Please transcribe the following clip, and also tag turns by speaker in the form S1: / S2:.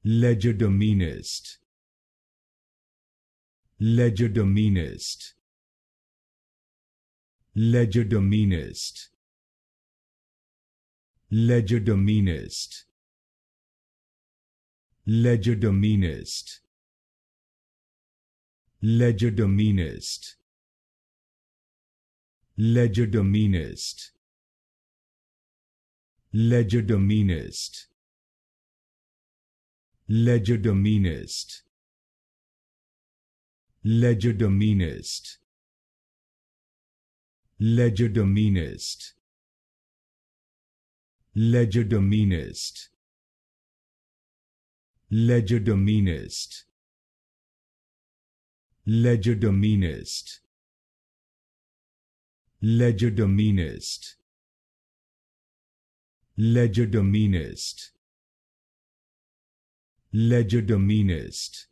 S1: Legerdemainist, Legerdemainist, Legerdemainist, Legerdemainist, Legerdemainist, Legerdemainist, Legerdemainist, Legerdemainist, Legerdemainist, Legerdemainist, Legerdemainist, Legerdemainist, Legerdemainist, Legerdemainist, Legerdemainist, Legerdemainist, Legerdemainist,